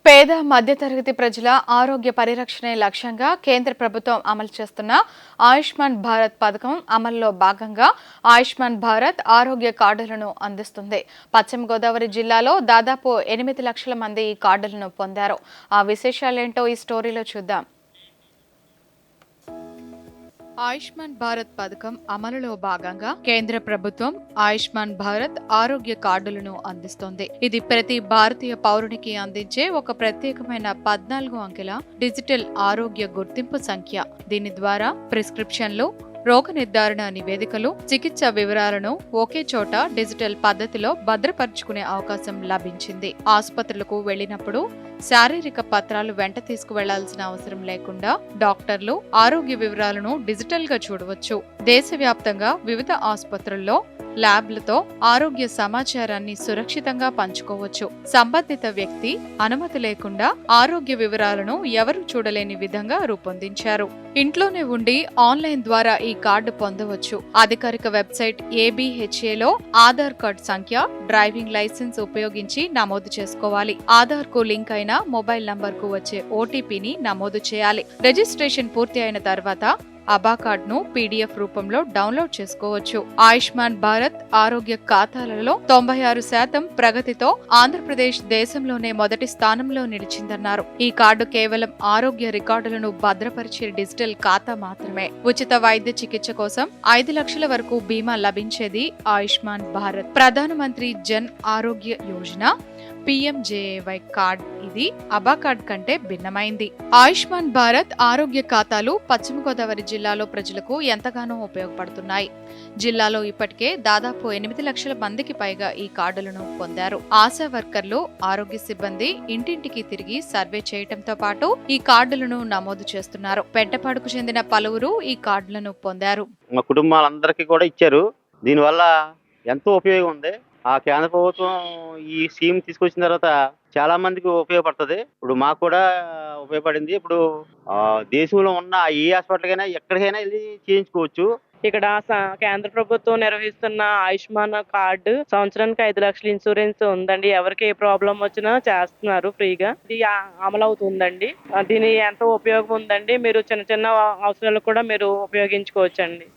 పేద మధ్యతరగతి ప్రజల ఆరోగ్య పరిరక్షణే లక్ష్యంగా కేంద్ర ప్రభుత్వం అమలు చేస్తున్న ఆయుష్మాన్ భారత్ పథకం అమల్లో భాగంగా ఆయుష్మాన్ భారత్ ఆరోగ్య కార్డులను అందిస్తుంది. పశ్చిమ గోదావరి జిల్లాలో దాదాపు 8 లక్షల మంది ఈ కార్డులను పొందారు. ఆ విశేషాలేంటో ఈ స్టోరీలో చూద్దాం. ఆయుష్మాన్ భారత్ పథకం అమలులో భాగంగా కేంద్ర ప్రభుత్వం ఆయుష్మాన్ భారత్ ఆరోగ్య కార్డులను అందిస్తోంది. ఇది ప్రతి భారతీయ పౌరునికి అందించే ఒక ప్రత్యేకమైన 14 అంకెల డిజిటల్ ఆరోగ్య గుర్తింపు సంఖ్య. దీని ద్వారా ప్రిస్క్రిప్షన్లు, రోగ నిర్ధారణ నివేదికలు, చికిత్స వివరాలను ఒకే చోట డిజిటల్ పద్ధతిలో భద్రపరుచుకునే అవకాశం లభించింది. ఆసుపత్రులకు వెళ్లినప్పుడు శారీరక పత్రాలు వెంట తీసుకువెళ్లాల్సిన అవసరం లేకుండా డాక్టర్లు ఆరోగ్య వివరాలను డిజిటల్ గా చూడవచ్చు. దేశవ్యాప్తంగా వివిధ ఆసుపత్రుల్లో ల్యాబ్లతో ఆరోగ్య సమాచారాన్ని సురక్షితంగా పంచుకోవచ్చు. సంబంధిత వ్యక్తి అనుమతి లేకుండా ఆరోగ్య వివరాలను ఎవరూ చూడలేని విధంగా రూపొందించారు. ఇంట్లోనే ఉండి ఆన్లైన్ ద్వారా ఈ కార్డు పొందవచ్చు. అధికారిక వెబ్సైట్ ABHAలో ఆధార్ కార్డు సంఖ్య, డ్రైవింగ్ లైసెన్స్ ఉపయోగించి నమోదు చేసుకోవాలి. ఆధార్ కు లింక్ అయిన మొబైల్ నంబర్ కు వచ్చే OTPని నమోదు చేయాలి. రిజిస్ట్రేషన్ పూర్తి అయిన తర్వాత ఆభా కార్డును PDF రూపంలో డౌన్లోడ్ చేసుకోవచ్చు. ఆయుష్మాన్ భారత్ ఆరోగ్య ఖాతాలలో 96% ప్రగతితో ఆంధ్రప్రదేశ్ దేశంలోనే మొదటి స్థానంలో నిలిచిందన్నారు. ఈ కార్డు కేవలం ఆరోగ్య రికార్డులను భద్రపరిచే డిజిటల్ ఖాతా మాత్రమే. ఉచిత వైద్య చికిత్స కోసం 5 లక్షల వరకు బీమా లభించేది ఆయుష్మాన్ భారత్. ప్రధానమంత్రి జన్ ఆరోగ్య యోజన PMJAY కార్డ్ ఇది ఆభా కార్డ్ కంటే భిన్నమైంది. ఆయుష్మాన్ భారత్ ఆరోగ్య ఖాతాలు పశ్చిమ గోదావరి జిల్లాలో ప్రజలకు ఎంతగానో ఉపయోగపడుతున్నాయి. జిల్లాలో ఇప్పటికే దాదాపు 8 లక్షల మందికి పైగా ఈ కార్డులను పొందారు. ఆశా వర్కర్లు, ఆరోగ్య సిబ్బంది ఇంటింటికి తిరిగి సర్వే చేయడంతో పాటు ఈ కార్డులను నమోదు చేస్తున్నారు. పెద్దపాడుకు చెందిన పలువురు ఈ కార్డులను పొందారు. మా కుటుంబాలందరికీ కూడా ఇచ్చారు. దీనివల్ల ఎంతో ఉపయోగం ఉంది. ఆ కేంద్ర ప్రభుత్వం ఈ స్కీమ్ తీసుకొచ్చిన తర్వాత చాలా మందికి ఉపయోగపడుతుంది. ఇప్పుడు మాకు కూడా ఉపయోగపడింది. ఇప్పుడు దేశంలో ఉన్న ఏ హాస్పిటల్కైనా ఎక్కడికైనా వెళ్ళి చేయించుకోవచ్చు. ఇక్కడ కేంద్ర ప్రభుత్వం నిర్వహిస్తున్న ఆయుష్మాన్ కార్డు సంవత్సరానికి 5 లక్షల ఇన్సూరెన్స్ ఉందండి. ఎవరికి ఏ ప్రాబ్లం వచ్చినా చేస్తున్నారు ఫ్రీగా. ఇది అమలు అవుతుందండి. దీని ఎంతో ఉపయోగం ఉందండి. మీరు చిన్న చిన్న అవసరాలకు కూడా మీరు ఉపయోగించుకోవచ్చండి.